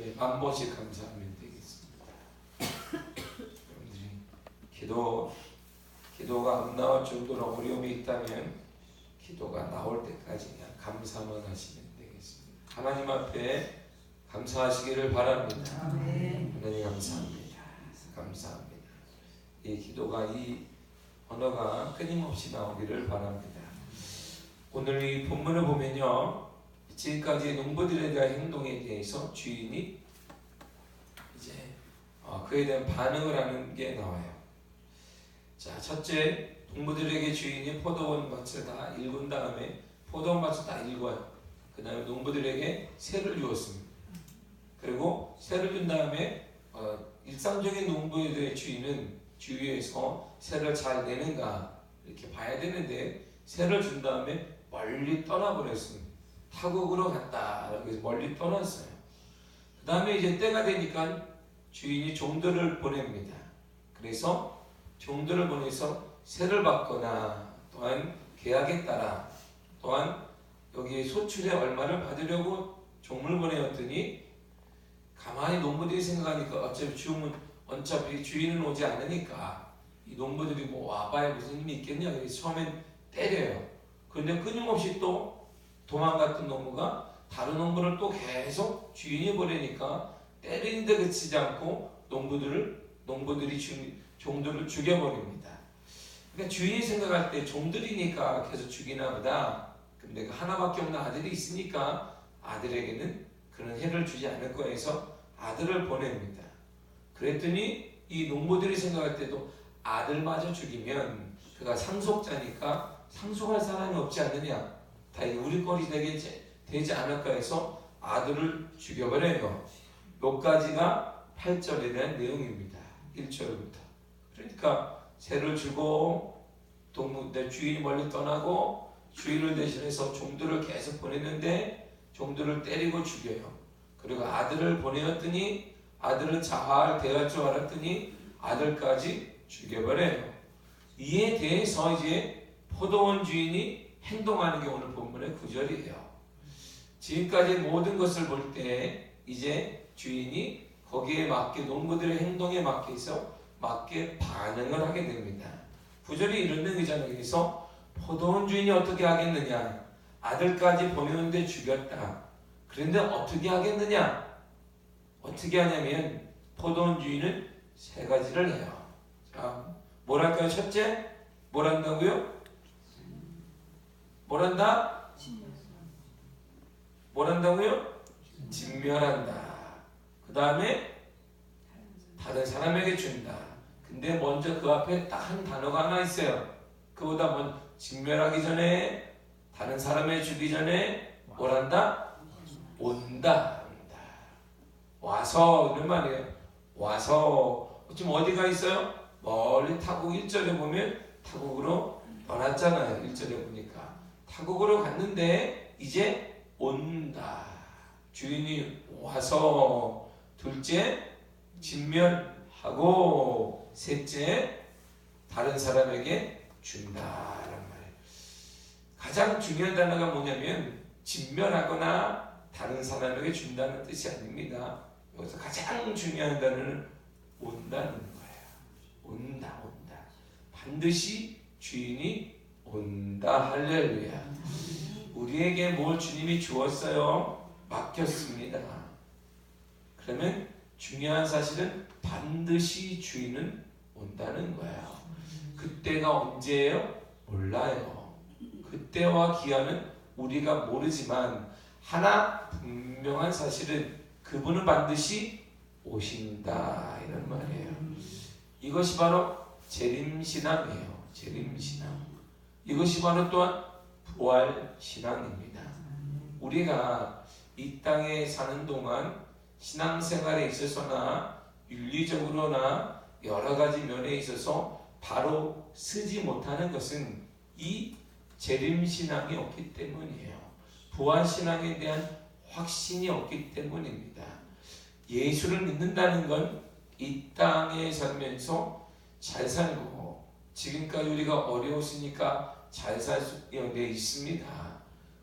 기도에 10,000번씩 감사하면 되겠습니다. 여러분들이 기도가 안 나올 정도로 어려움이 있다면 기도가 나올 때까지 그냥 감사만 하시면 되겠습니다. 하나님 앞에 감사하시기를 바랍니다. 하나님 감사합니다. 감사합니다. 이 기도가, 이 언어가 끊임없이 나오기를 바랍니다. 오늘 이 본문을 보면요, 지금까지 농부들에 대한 행동에 대해서 주인이 이제 그에 대한 반응을 하는 게 나와요. 자, 첫째, 농부들에게 주인이 포도원 밭을 다 일군 다음에 포도원 밭을 다 일궈요. 그 다음에 농부들에게 세를 주었습니다. 그리고 세를 준 다음에 일상적인 농부에 대해 주인은 주위에서 세를 잘 내는가 이렇게 봐야 되는데, 세를 준 다음에 멀리 떠나버렸습니다. 타국으로 갔다. 그래서 멀리 떠났어요. 그 다음에 이제 때가 되니까 주인이 종들을 보냅니다. 그래서 종들을 보내서 세를 받거나 또한 계약에 따라 또한 여기 소출의 얼마를 받으려고 종을 보내었더니, 가만히 농부들이 생각하니까 어차피 주인은 오지 않으니까 이 농부들이 뭐 와봐야 무슨 힘이 있겠냐. 그래서 처음엔 때려요. 그런데 끊임없이 또 도망갔던 농부가 다른 농부를 또 계속 주인이 보내니까 때리는데 그치지 않고 농부들이 종들을 죽여버립니다. 그러니까 주인이 생각할 때 종들이니까 계속 죽이나 보다. 근데 그 하나밖에 없는 아들이 있으니까 아들에게는 그런 해를 주지 않을 거야 해서 아들을 보냅니다. 그랬더니 이 농부들이 생각할 때도 아들마저 죽이면 그가 상속자니까 상속할 사람이 없지 않느냐, 다 우리 꼴이 되지 않을까 해서 아들을 죽여버려요. 여기까지가 8절에 대한 내용입니다. 1절부터. 그러니까 세를 주고 주인이 멀리 떠나고 주인을 대신해서 종들을 계속 보냈는데 종들을 때리고 죽여요. 그리고 아들을 보내었더니 아들은 잘 대할 줄 알았더니 아들까지 죽여버려요. 이에 대해서 이제 포도원 주인이 행동하는 게 오늘 본문의 9절이에요. 지금까지 모든 것을 볼 때 이제 주인이 거기에 맞게, 농부들의 행동에 맞게 반응을 하게 됩니다. 9절이 이런 내용이잖아요. 그래서 포도원 주인이 어떻게 하겠느냐, 아들까지 보내는데 죽였다. 그런데 어떻게 하겠느냐, 어떻게 하냐면 포도원 주인은 세 가지를 해요. 자, 뭐랄까요? 첫째, 뭘 한다고요? 뭘 한다? 뭘 한다고요? 진멸한다. 그 다음에 다른 사람에게 준다. 근데 먼저 그 앞에 딱 한 단어가 하나 있어요. 그보다 먼저 진멸하기 전에, 다른 사람에게 주기 전에 뭘 한다? 온다. 와서, 이런 말이에요. 와서. 지금 어디가 있어요? 멀리 타국 1절에 보면 타국으로 떠났잖아요. 1절에 보니까 타국으로 갔는데 이제 온다. 주인이 와서, 둘째 진멸하고, 셋째 다른 사람에게 준다라는 말이에요. 가장 중요한 단어가 뭐냐면 진멸하거나 다른 사람에게 준다는 뜻이 아닙니다. 여기서 가장 중요한 단어는 온다는 거예요. 온다. 반드시 주인이 온다. 할렐루야. 우리에게 뭘 주님이 주었어요? 맡겼습니다. 그러면 중요한 사실은 반드시 주인은 온다는 거예요. 그때가 언제예요? 몰라요. 그때와 기한은 우리가 모르지만 하나 분명한 사실은 그분은 반드시 오신다, 이런 말이에요. 이것이 바로 재림신앙이에요. 재림신앙. 이것이 바로 또한 부활신앙입니다. 우리가 이 땅에 사는 동안 신앙생활에 있어서나 윤리적으로나 여러 가지 면에 있어서 바로 쓰지 못하는 것은 이 재림신앙이 없기 때문이에요. 부활신앙에 대한 확신이 없기 때문입니다. 예수를 믿는다는 건 이 땅에 살면서 잘 살고, 지금까지 우리가 어려웠으니까 잘 살 수 있습니다.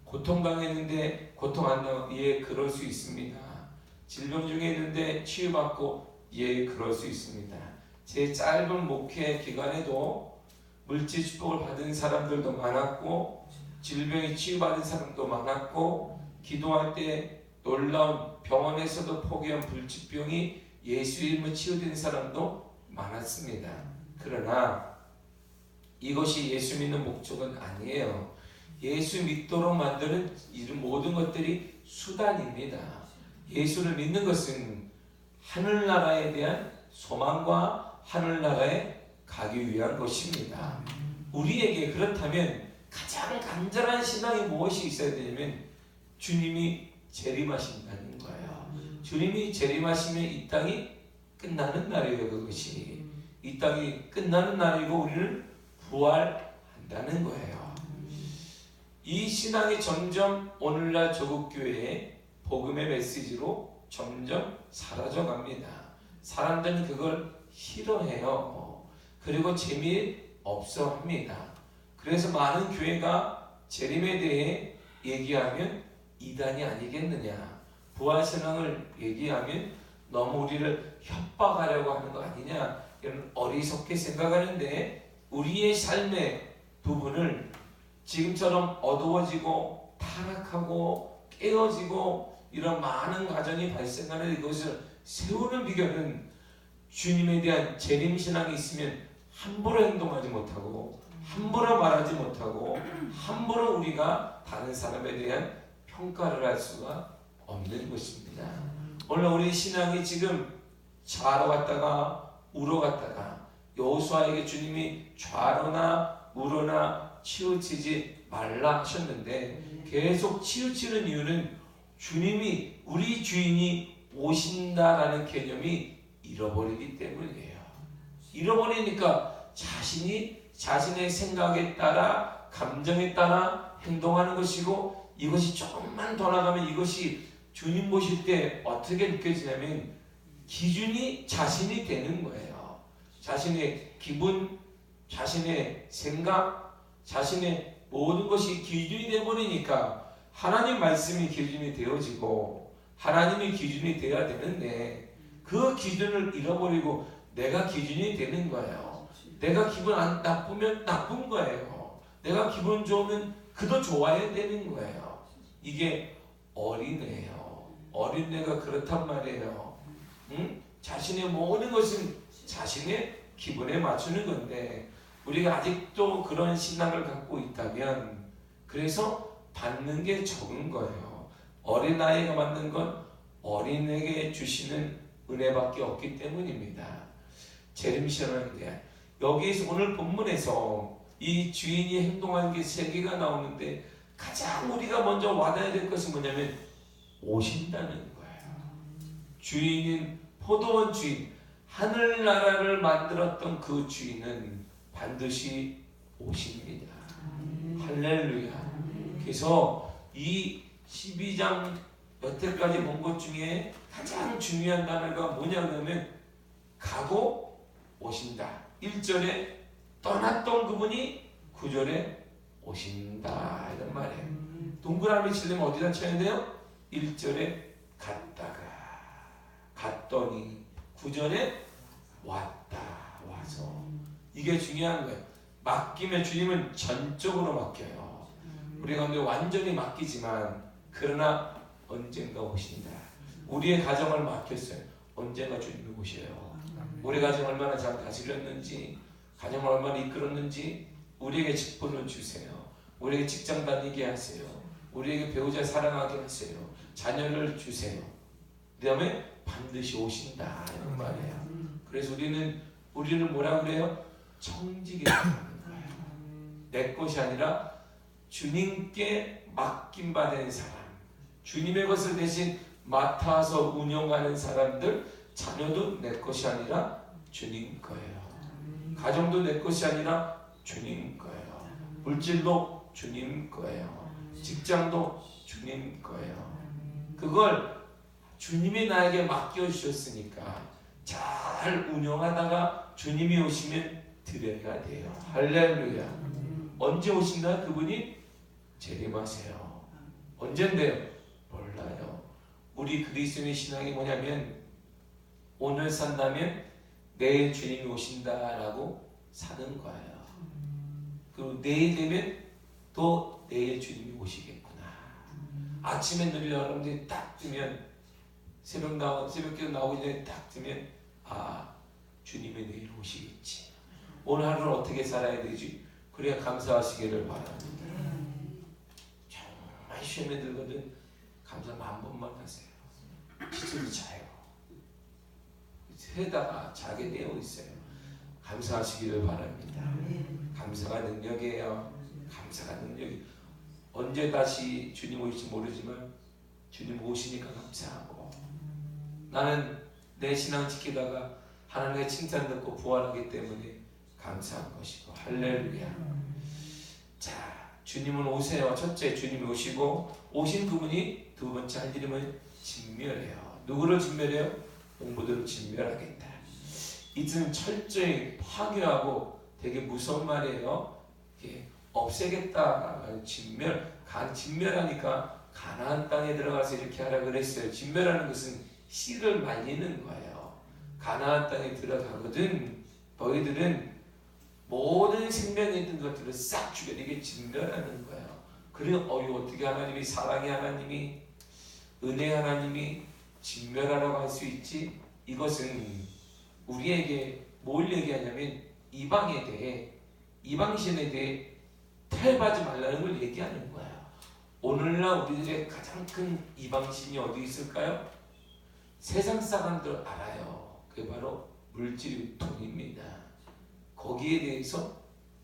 고통당했는데 고통 안 당하고, 예, 그럴 수 있습니다. 질병 중에 있는데 치유받고 예, 그럴 수 있습니다. 제 짧은 목회 기간에도 물질 축복을 받은 사람들도 많았고 질병이 치유받은 사람도 많았고 기도할 때 놀라운 병원에서도 포기한 불치병이 예수 이름으로 치유된 사람도 많았습니다. 그러나 이것이 예수 믿는 목적은 아니에요. 예수 믿도록 만드는 이런 모든 것들이 수단입니다. 예수를 믿는 것은 하늘나라에 대한 소망과 하늘나라에 가기 위한 것입니다. 우리에게 그렇다면 가장 간절한 신앙이 무엇이 있어야 되냐면 주님이 재림하신다는 거예요. 주님이 재림하시면 이 땅이 끝나는 날이에요. 그것이 이 땅이 끝나는 날이고 우리를 부활한다는 거예요. 이 신앙이 점점 오늘날 조국교회의 복음의 메시지로 점점 사라져갑니다. 사람들은 그걸 싫어해요. 그리고 재미없어 합니다. 그래서 많은 교회가 재림에 대해 얘기하면 이단이 아니겠느냐, 부활신앙을 얘기하면 너무 우리를 협박하려고 하는 거 아니냐, 이런 어리석게 생각하는데 우리의 삶의 부분을 지금처럼 어두워지고 타락하고 깨어지고 이런 많은 가정이 발생하는 이것을 세우는 비결은 주님에 대한 재림신앙이 있으면 함부로 행동하지 못하고 함부로 말하지 못하고 함부로 우리가 다른 사람에 대한 평가를 할 수가 없는 것입니다. 오늘 우리 신앙이 지금 좌로 갔다가 우로 갔다가 여호수아에게 주님이 좌로나 우로나 치우치지 말라 하셨는데 계속 치우치는 이유는 주님이 우리 주인이 오신다라는 개념이 잃어버리기 때문이에요. 잃어버리니까 자신의 생각에 따라 감정에 따라 행동하는 것이고 이것이 조금만 더 나가면 이것이 주님 보실 때 어떻게 느껴지냐면 기준이 자신이 되는 거예요. 자신의 기분, 자신의 생각, 자신의 모든 것이 기준이 되어버리니까 하나님 말씀이 기준이 되어지고 하나님이 기준이 되어야 되는데 그 기준을 잃어버리고 내가 기준이 되는 거예요. 내가 기분 안 나쁘면 나쁜 거예요. 내가 기분 좋으면 그도 좋아야 되는 거예요. 이게 어린애예요. 어린애가 그렇단 말이에요. 응? 자신의 모든 것은 자신의 기분에 맞추는 건데 우리가 아직도 그런 신앙을 갖고 있다면 그래서 받는 게 적은 거예요. 어린아이가 받는 건 어린에게 주시는 은혜밖에 없기 때문입니다. 재림신앙에 대한 여기에서 오늘 본문에서 이 주인이 행동한 게 세 개가 나오는데 가장 우리가 먼저 와닿아야 될 것은 뭐냐면 오신다는 거예요. 주인인 포도원 주인, 하늘나라를 만들었던 그 주인은 반드시 오십니다. 할렐루야. 그래서 이 12장 여태까지 본 것 중에 가장 중요한 단어가 뭐냐면 가고 오신다. 1절에 떠났던 그분이 9절에 오신다 이런 말이에요. 동그라미 치려면 어디다 쳐야 돼요? 1절에 갔다가 갔더니 9절에 왔다 와서 이게 중요한 거예요. 맡기면 주님은 전적으로 맡겨요. 우리가 근데 완전히 맡기지만 그러나 언젠가 오신다. 우리의 가정을 맡겼어요. 언젠가 주님이 오셔요. 우리 가정 얼마나 잘 다스렸는지 가정을 얼마나 이끌었는지 우리에게 직분을 주세요. 우리에게 직장 다니게 하세요. 우리에게 배우자 사랑하게 하세요. 자녀를 주세요. 그 다음에 반드시 오신다 이런 말이에요. 그래서 우리는 뭐라 그래요? 청지기라는 거예요. 내 것이 아니라 주님께 맡김받은 사람, 주님의 것을 대신 맡아서 운영하는 사람들, 자녀도 내 것이 아니라 주님 거예요. 가정도 내 것이 아니라 주님 거예요. 물질도 주님 거예요. 직장도 주님 거예요. 그걸 주님이 나에게 맡겨주셨으니까 잘 운영하다가 주님이 오시면 드려야 돼요. 할렐루야. 언제 오신다? 그분이 재림하세요. 언젠데요? 몰라요. 우리 그리스도인의 신앙이 뭐냐면 오늘 산다면 내일 주님이 오신다라고 사는 거예요. 그리고 내일 되면 또 내일 주님이 오시겠구나. 아침에 누리 여러분들이 딱 뜨면 새벽기도 나오기 전에 딱 뜨면 아 주님이 내일 오시겠지. 오늘 하루를 어떻게 살아야 되지? 그래야 감사하시기를 바랍니다. 정말 시험에 들거든 감사 10,000번만 하세요. 기술이 자요. 새다가 자게 되어 있어요. 감사하시기를 바랍니다. 감사가 능력이에요. 감사가 능력이 언제 다시 주님 오실지 모르지만 주님 오시니까 감사하고 나는 내 신앙 지키다가 하나님의 칭찬 듣고 부활하기 때문에 감사한 것이고 할렐루야. 자, 주님은 오세요. 첫째 주님이 오시고 오신 그분이 두 번째 할 일임을 진멸해요. 누구를 진멸해요? 농부들을 진멸하겠다. 이들은 철저히 파괴하고 되게 무서운 말이에요. 없애겠다. 진멸하니까 가나안 땅에 들어가서 이렇게 하라 그랬어요. 진멸하는 것은 씨를 말리는 거예요. 가나안 땅에 들어가거든 너희들은 모든 생명이 있는 것들을 싹 죽여. 이게 진멸하는 거예요. 그리고 어떻게 하나님이 사랑의 하나님이 은혜 하나님이 진멸하라고 할 수 있지? 이것은 우리에게 뭘 얘기하냐면 이방에 대해 이방신에 대해 타협하지 말라는 걸 얘기하는 거예요. 오늘날 우리들의 가장 큰 이방신이 어디 있을까요? 세상 사람들 알아요. 그게 바로 물질 유통입니다. 거기에 대해서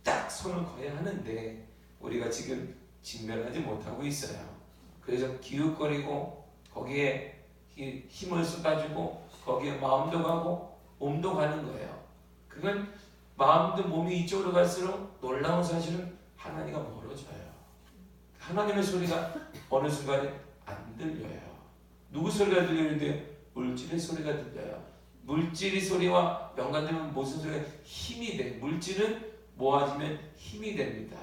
딱 손을 거야 하는데 우리가 지금 직면하지 못하고 있어요. 그래서 기웃거리고 거기에 힘을 쏟아주고 거기에 마음도 가고 몸도 가는 거예요. 그건 마음도 몸이 이쪽으로 갈수록 놀라운 사실은 하나님과 멀어져요. 하나님의 소리가 어느 순간에 안 들려요. 누구 소리가 들리는데 물질의 소리가 들려요. 물질의 소리와 연관되면 무슨 소리가 힘이 돼. 물질은 모아지면 힘이 됩니다.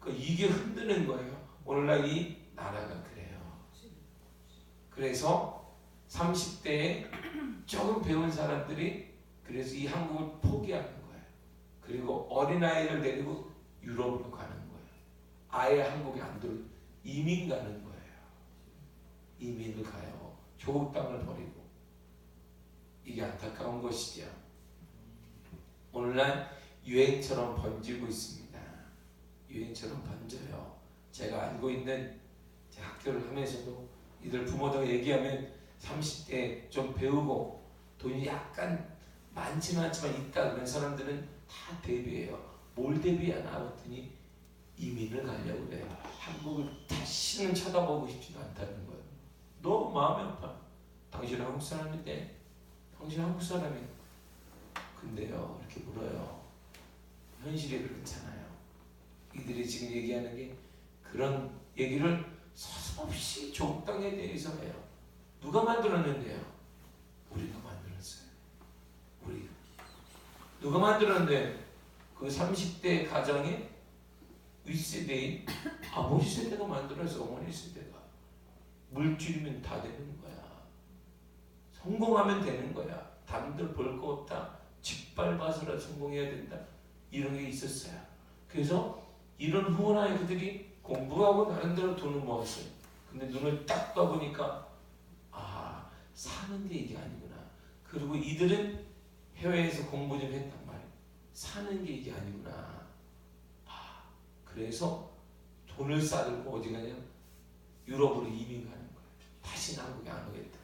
이게 흔드는 거예요. 오늘날 이 나라가 그래요. 그래서 30대에 조금 배운 사람들이 그래서 이 한국을 포기하는 거예요. 그리고 어린아이를 데리고 유럽으로 가는 거예요. 아예 한국에 안 들어 이민 가는 거예요. 이민을 가요. 조국 땅을 버리고. 이게 안타까운 것이죠. 오늘날 유행처럼 번지고 있습니다. 유행처럼 번져요. 제가 알고 있는 제 학교를 하면서도 이들 부모들 얘기하면 30대 좀 배우고 돈이 약간 많지는 않지만 있다 그런 사람들은 다 대비해요. 뭘 대비하나 했더니 이민을 가려고 그래요. 한국을 다시는 쳐다보고 싶지도 않다는 거예요. 너무 마음이 아파. 당신 한국 사람인데 당신 한국 사람이 근데요 이렇게 물어요. 현실이 그렇잖아요. 이들이 지금 얘기하는 게 그런 얘기를 서슴없이 조국 땅에 대해서 해요. 누가 만들었는데요? 우리가 만들었어요. 우리가. 누가 만들었는데 그 30대 가정의 윗세대인 아버지 세대가 만들어서 어머니 세대가 물질이면 다 되는 거야. 성공하면 되는 거야. 남들 볼 거 없다. 짓밟아서라 성공해야 된다. 이런 게 있었어요. 그래서 이런 후원아이 그들이 공부하고 나름대로 돈을 모았어요. 근데 눈을 딱 떠보니까 아 사는 게 이게 아니구나. 그리고 이들은 해외에서 공부 좀 했단 말이에요. 사는 게 이게 아니구나. 그래서 돈을 싸들고 어디 가냐? 유럽으로 이민 가는 거예요. 다시 한국에 안 오겠다.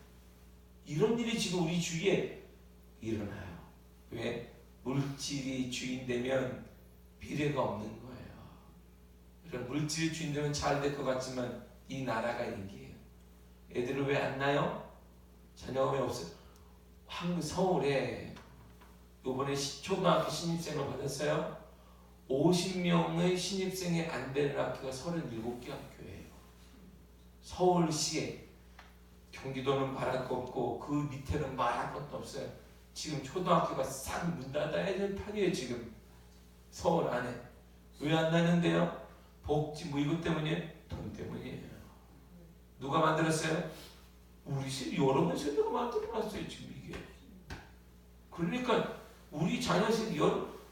이런 일이 지금 우리 주위에 일어나요. 왜? 물질이 주인 되면 미래가 없는 거예요. 이런 물질이 주인 되면 잘 될 것 같지만 이 나라가 얘기해요. 애들을 왜 안 낳아요? 자녀가 왜 없어요? 한국 서울에 이번에 초등학교 신입생을 받았어요. 50명의 신입생이 안 되는 학교가 37개 학교예요. 서울시에. 경기도는 말할 거 없고 그 밑에는 말할 것도 없어요. 지금 초등학교가 싹 문 닫아야 될 판이에요. 지금 서울 안에. 왜 안 나는데요? 복지 뭐 이것 때문이에요? 돈 때문이에요. 누가 만들었어요? 우리 여러 번 세대가 만들어놨어요 지금 이게. 그러니까 우리 자녀 세대,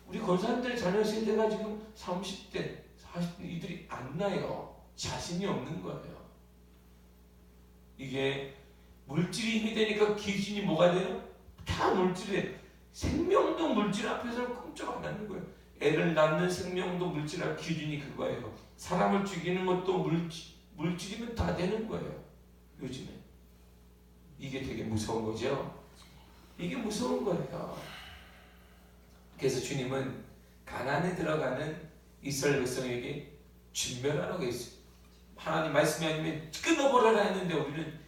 우리 권사님들 자녀 세대가 지금 30대, 40대 이들이 안 나요. 자신이 없는 거예요. 이게 물질이 힘이 되니까 기준이 뭐가 돼요? 다 물질에 생명도 물질 앞에서는 꼼짝 안 하는 거예요. 애를 낳는 생명도 물질 앞 기준이 그거예요. 사람을 죽이는 것도 물질이면 다 되는 거예요. 요즘에 이게 되게 무서운 거죠. 이게 무서운 거예요. 그래서 주님은 가나안에 들어가는 이스라엘 백성에게 진멸하라고 했어요. 하나님 말씀이 아니면 끊어버려라 했는데 우리는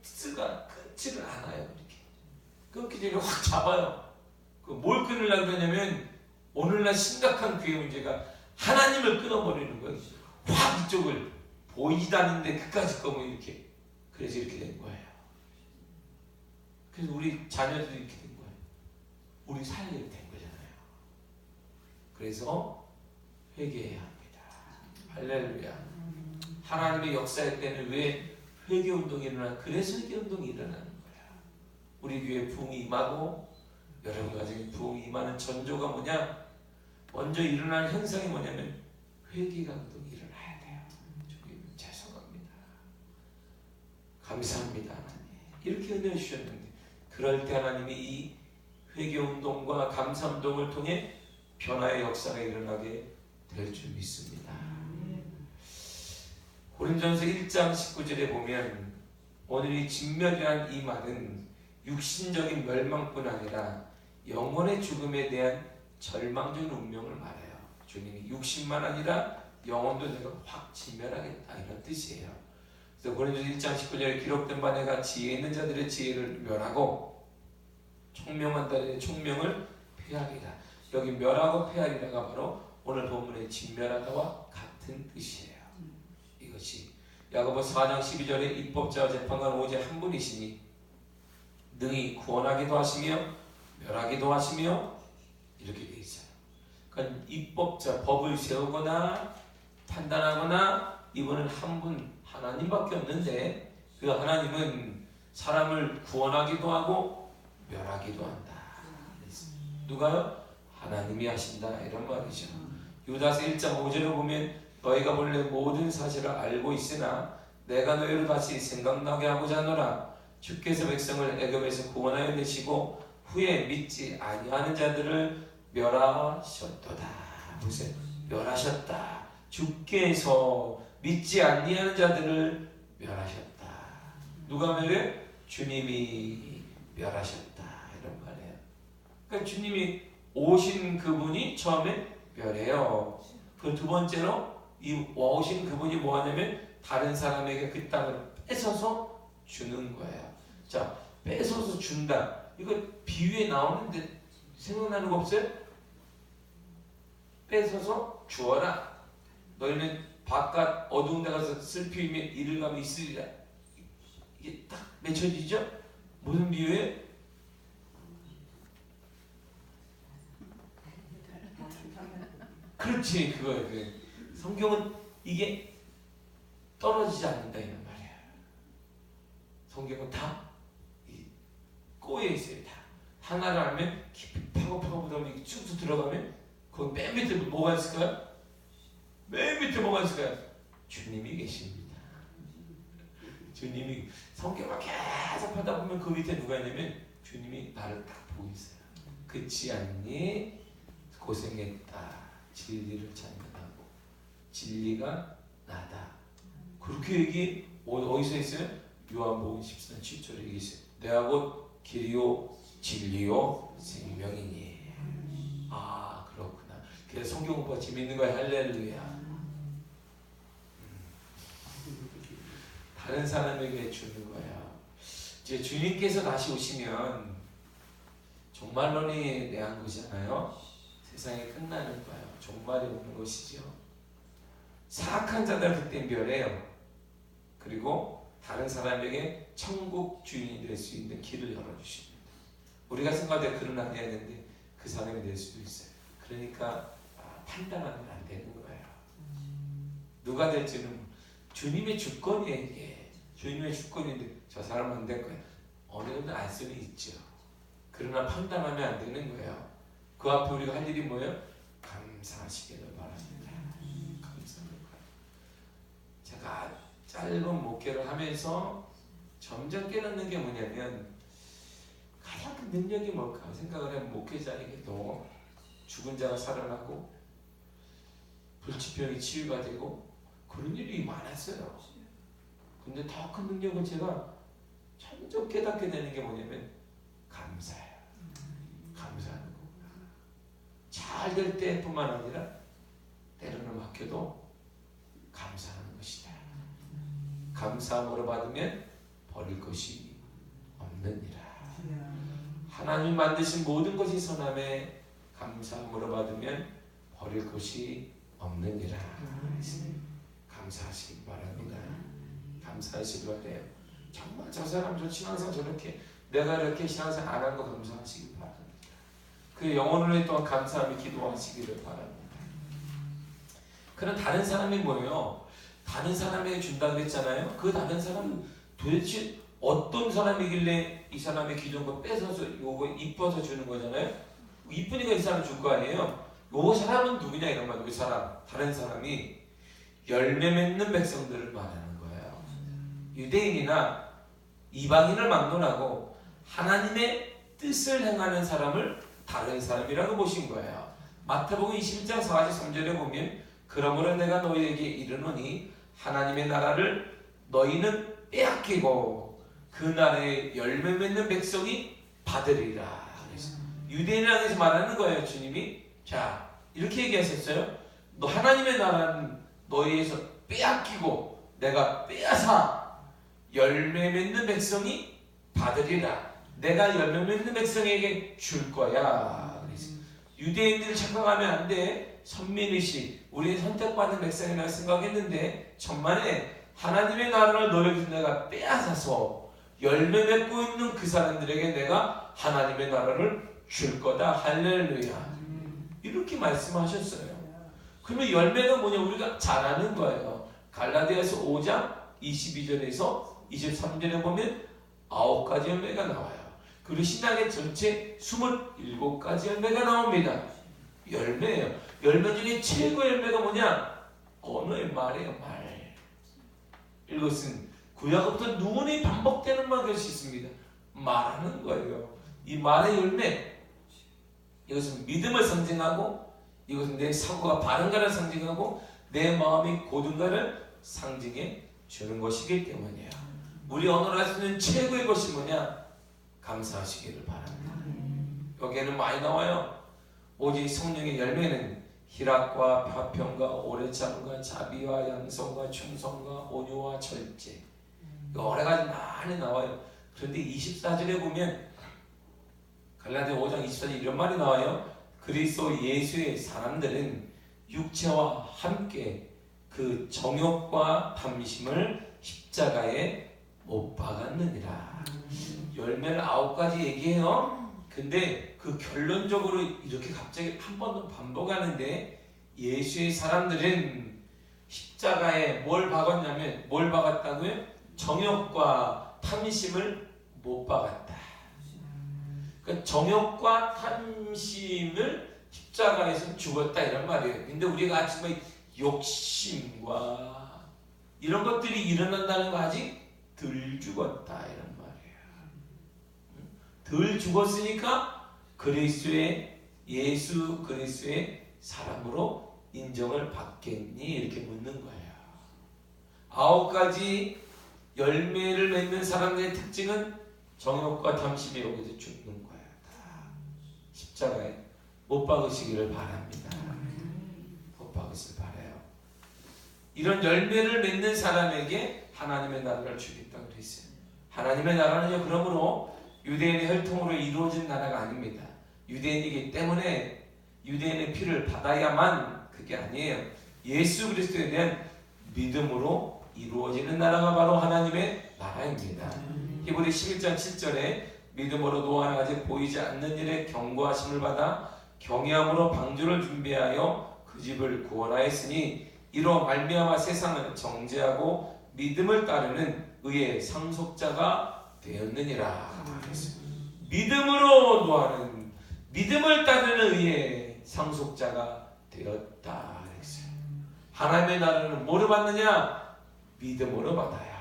끊지를 않아요. 이렇게 끊기 전에 확 잡아요. 뭘 끊으려고 그러냐면 오늘날 심각한 교회 문제가 하나님을 끊어버리는 거예요. 확 이쪽을 보이지도 않는데 그까짓 거 뭐 이렇게. 그래서 이렇게 된 거예요. 그래서 우리 자녀들이 이렇게 된 거예요. 우리 살리게 된 거잖아요. 그래서 회개해야 합니다. 할렐루야. 하나님의 역사의 때는 왜 회개운동이 일어나? 그래서 회개운동이 일어나는 거야. 우리 교회에 부흥이 임하고 여러분 가정에 부흥이 임하는 전조가 뭐냐? 먼저 일어나는 현상이 뭐냐면 회개가 운동이 일어나야 돼요. 주님 죄송합니다. 감사합니다. 이렇게 은혜 주셨는데 그럴 때 하나님이 이 회개운동과 감사운동을 통해 변화의 역사가 일어나게 될 줄 믿습니다. 고린전서 1장 19절에 보면 오늘 이 진멸이라는 이 말은 육신적인 멸망뿐 아니라 영혼의 죽음에 대한 절망적인 운명을 말해요. 주님이 육신만 아니라 영혼도 내가 확 진멸하겠다 이런 뜻이에요. 그래서 고린전서 1장 19절에 기록된 바 내가 지혜 있는 자들의 지혜를 멸하고 총명한 자들의 총명을 폐하리라. 여기 멸하고 폐하리라가 바로 오늘 본문의 진멸하다와 같은 뜻이에요. 이것이 야고보서 4장 12절에 입법자와 재판관 오직 한 분이시니 능히 구원하기도 하시며 멸하기도 하시며 이렇게 되어 있어요. 그러니까 입법자, 법을 세우거나 판단하거나 이분은 한 분 하나님밖에 없는데 그 하나님은 사람을 구원하기도 하고 멸하기도 한다. 누가요? 하나님이 하신다 이런 말이죠. 유다서 1장 5절을 보면 너희가 본래 모든 사실을 알고 있으나 내가 너희를 다시 생각나게 하고자 하노라. 주께서 백성을 애굽에서 구원하여 내시고 후에 믿지 아니하는 자들을 멸하셨도다. 보세요. 멸하셨다. 주께서 믿지 아니하는 자들을 멸하셨다. 누가 멸해? 주님이 멸하셨다. 이런 말이에요. 그러니까 주님이 오신 그분이 처음에 멸해요. 그 두 번째로 이 오신 그분이 뭐 하냐면 다른 사람에게 그 땅을 뺏어서 주는 거예요. 자, 뺏어서 준다. 이거 비유에 나오는데 생각나는 거 없어요? 뺏어서 주어라. 너희는 바깥 어두운 데 가서 슬피며 이를 가면 있으리라. 이게 딱 맺혀지죠? 무슨 비유예요? 그렇지, 그거예요. 성경은 이게 떨어지지 않는다 이런 말이야. 성경은 다 꼬여 있어요. 다 하나를 알면 깊이 파고파고보다 쭉쭉 들어가면 거기 맨 밑에 뭐가 있을까요? 맨 밑에 뭐가 있을까요? 주님이 계십니다. 주님이 성경을 계속 하다 보면 그 밑에 누가 있냐면 주님이 나를 딱 보고 있어요. 그치 않니? 고생했다. 진리를 찾는다고. 진리가 나다. 그렇게 얘기 어디서 했어요? 요한복음 14장 7절에 얘기했어요. 내가 곧 길이요 진리요 생명이니. 아 그렇구나. 그래서 성경 공부가 재밌는 거야. 할렐루야. 다른 사람에게 주는 거야. 이제 주님께서 다시 오시면 종말론이 대한 것이잖아요. 세상이 끝나는 거예요. 종말이 오는 것이죠. 사악한 자들 그때 멸해요. 그리고 다른 사람에게 천국 주인이 될 수 있는 길을 열어주십니다. 우리가 생각할 때 그런 안 해야 되는데 그 사람이 될 수도 있어요. 그러니까 판단하면 안 되는 거예요. 누가 될지는 주님의 주권이에요. 이게 주님의 주권인데 저 사람은 안 될 거야. 어느 정도 알 수는 있죠. 그러나 판단하면 안 되는 거예요. 그 앞에 우리가 할 일이 뭐예요? 감사하시기를 바랍니다. 감사를 바랍니다. 제가 짧은 목회를 하면서 점점 깨닫는 게 뭐냐면 가장 큰 능력이 뭘까 생각을 하면 목회자에게도 죽은 자가 살아나고 불치병이 치유가 되고 그런 일이 많았어요. 근데 더 큰 능력은 제가 점점 깨닫게 되는 게 뭐냐면 감사예요. 감사하는 거. 잘 될 때뿐만 아니라 때로는 막혀도 감사하는 것이다. 감사함으로 받으면 버릴 것이 없느니라. 하나님 만드신 모든 것이 선함에 감사함으로 받으면 버릴 것이 없느니라. 감사하시기 바랍니다. 감사하시기 바래요. 정말 저 사람 저 신앙생 저렇게 내가 이렇게 신앙생 안 한 거 감사하시기 바랍니다. 그 영혼을 또한 감사하며 기도하시기를 바랍니다. 그럼 다른 사람이 뭐예요? 다른 사람에게 준다 그랬잖아요. 그 다른 사람은 도대체 어떤 사람이길래 이 사람의 기존 거 뺏어서 요거 이뻐서 주는 거잖아요. 이쁘니까 이 사람 줄 거 아니에요. 요 사람은 누구냐 이런 말이에요. 그 사람 다른 사람이 열매 맺는 백성들을 말하는 거예요. 유대인이나 이방인을 막론하고 하나님의 뜻을 행하는 사람을 다른 사람이라고 보신 거예요. 마태복음 21장 43절에 보면 그러므로 내가 너희에게 이르노니 하나님의 나라를 너희는 빼앗기고 그 나라의 열매 맺는 백성이 받으리라. 유대인이라고 해서 말하는 거예요. 주님이 자 이렇게 얘기하셨어요. 너 하나님의 나라는 너희에서 빼앗기고 내가 빼앗아 열매 맺는 백성이 받으리라. 내가 열매 맺는 백성에게 줄 거야. 그래서 유대인들을 착각하면 안 돼. 선민의식 우리 선택받은 백성이라고 생각했는데 천만에 하나님의 나라를 너희에게서 내가 빼앗아서 열매 맺고 있는 그 사람들에게 내가 하나님의 나라를 줄 거다. 할렐루야. 이렇게 말씀하셨어요. 그러면 열매가 뭐냐? 우리가 잘 아는 거예요. 갈라디아서 5장 22절에서 23절에 보면 9가지 열매가 나와요. 그리고 신약의 전체 27가지 열매가 나옵니다. 열매예요. 열매 중에 최고의 열매가 뭐냐? 언어의 말이에요. 말. 이것은 구약부터 누구니 반복되는 말 것이 있습니다. 말하는 거예요. 이 말의 열매 이것은 믿음을 상징하고 이것은 내 사고가 바른가를 상징하고 내 마음이 고든가를 상징해 주는 것이기 때문이에요. 우리 언어로 할 수 있는 최고의 것이 뭐냐? 감사하시기를 바랍니다. 여기에는 많이 나와요. 오직 성령의 열매는 희락과 화평과 오래 참과 자비와 양성과 충성과 온유와 절제 여러 가지 많이 나와요. 그런데 24절에 보면 갈라디아 5장 24절 이런 말이 나와요. 그리스도 예수의 사람들은 육체와 함께 그 정욕과 탐심을 십자가에 못 박았느니라. 열매를 9가지 얘기해요. 근데 그 결론적으로 이렇게 갑자기 한 번 더 반복하는데 예수의 사람들은 십자가에 뭘 박았냐면 뭘 박았다고요? 정욕과 탐심을 못 박았다. 그러니까 정욕과 탐심을 십자가에서 죽었다 이런 말이에요. 근데 우리가 아침에 욕심과 이런 것들이 일어난다는 거 아직 덜 죽었다 이런 말이에요. 덜 죽었으니까 예수 그리스도의 사람으로 인정을 받겠니? 이렇게 묻는 거예요. 9가지 열매를 맺는 사람들의 특징은 정욕과 탐심이 여기서 죽는 거예요. 다 십자가에 못 박으시기를 바랍니다. 못 박으시길 바라요. 이런 열매를 맺는 사람에게 하나님의 나라를 주겠다고 그랬어요. 하나님의 나라는요, 그러므로 유대인의 혈통으로 이루어진 나라가 아닙니다. 유대인이기 때문에 유대인의 피를 받아야만 그게 아니에요. 예수 그리스도에 대한 믿음으로 이루어지는 나라가 바로 하나님의 나라입니다. 히브리 11장 7절에 믿음으로 노아는 아직 보이지 않는 일에 경고하심을 받아 경외함으로 방주를 준비하여 그 집을 구원하였으니 이로 말미암아 세상은 정죄하고 믿음을 따르는 의의 상속자가 되었느니라. 믿음으로 노아는 믿음을 따르는 의의 상속자가 되었다. 하나님의 나라는 뭐로 받느냐? 믿음으로 받아요.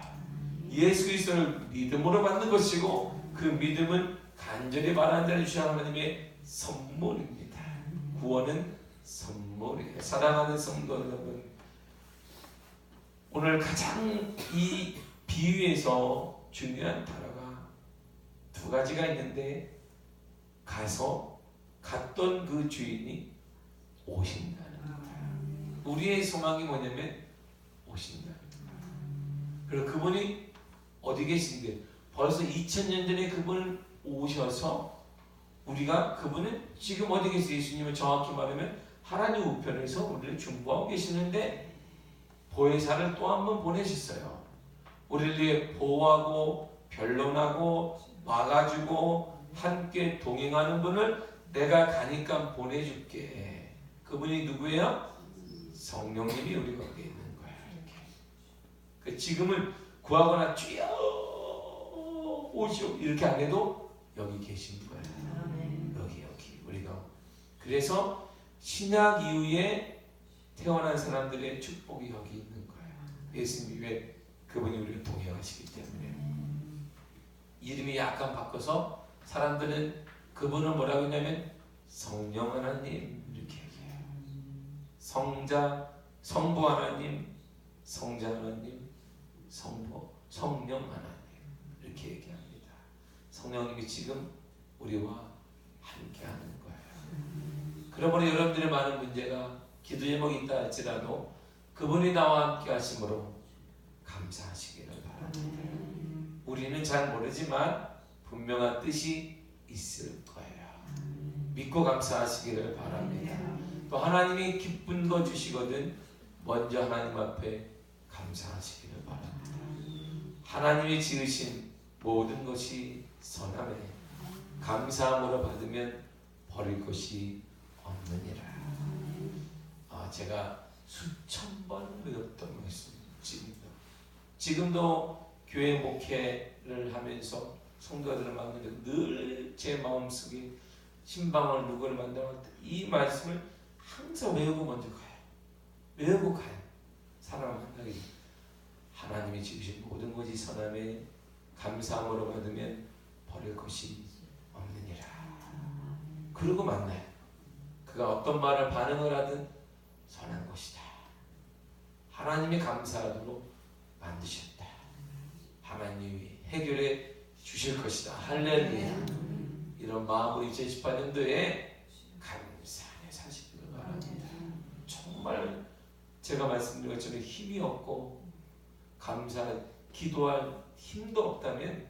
예수 그리스도를 믿음으로 받는 것이고 그 믿음은 간절히 바라는 자를 주신 하나님의 선물입니다. 구원은 선물이에요. 사랑하는 성도 여러분, 오늘 가장 이 비유에서 중요한 단어가 두 가지가 있는데 가서 갔던 그 주인이 오신다는 거예요. 우리의 소망이 뭐냐면 오신다는 거예요. 그리고 그분이 어디 계신데 벌써 2000년 전에 그분을 오셔서 우리가 그분은 지금 어디 계세요? 예수님은 정확히 말하면 하나님 우편에서 우리를 중보하고 계시는데 보혜사를 또 한 번 보내셨어요. 우리를 위해 보호하고 변론하고 와가지고 함께 동행하는 분을 내가 가니까 보내줄게. 그분이 누구예요? 성령님이 우리 거기에 있는 거예요. 이렇게. 지금은 구하거나 주여 오시오 이렇게 안 해도 여기 계신 거예요. 여기 우리가. 그래서 신약 이후에 태어난 사람들의 축복이 여기 있는 거예요. 예수님이 왜 그분이 우리를 동행하시기 때문에. 이름이 약간 바꿔서 사람들은 그분을 뭐라고 했냐면 성령 하나님 이렇게 얘기해요. 성부 하나님, 성자 하나님, 성령 하나님 이렇게 얘기합니다. 성령님이 지금 우리와 함께하는 거예요. 그러므로 여러분들의 많은 문제가 기도 제목이 있다 할지라도 그분이 나와 함께 하심으로 감사하시기를 바랍니다. 우리는 잘 모르지만 분명한 뜻이 있을 거예요. 믿고 감사하시기를 바랍니다. 또 하나님이 기쁜 거 주시거든 먼저 하나님 앞에 감사하시기를 바랍니다. 하나님이 지으신 모든 것이 선하네. 감사함으로 받으면 버릴 것이 없느니라. 제가 수천 번 외웠던 말씀 지금도 교회 목회를 하면서 성도들을 만나는데 늘 제 마음속에 신방을 누구를 만나면 이 말씀을 항상 외우고 먼저 가요. 외우고 가요. 사람을 만나기 하나님이 지으신 모든 것이 선함에 감사함으로 받으면 버릴 것이 없느니라. 그러고 만나요. 그가 어떤 말을 반응을 하든 선한 것이다. 하나님이 감사하도록 만드셨다. 하나님이 해결해 주실 것이다. 할렐루야. 이런 마음으로 2018년도에 감사하게 사시기를 바랍니다. 정말 제가 말씀드린 것처럼 힘이 없고 기도할 힘도 없다면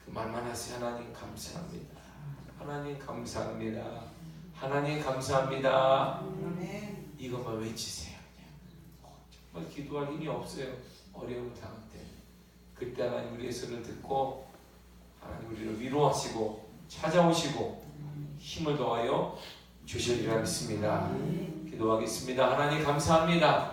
그 말만 하세요. 하나님 감사합니다. 하나님 감사합니다. 하나님 감사합니다. 이것만 외치세요. 정말 기도할 힘이 없어요. 어려움을 당할 때. 그때 하나님 우리의 소리를 듣고 하나님 우리를 위로하시고 찾아오시고 힘을 더하여 주시리라 믿습니다. 기도하겠습니다. 하나님 감사합니다.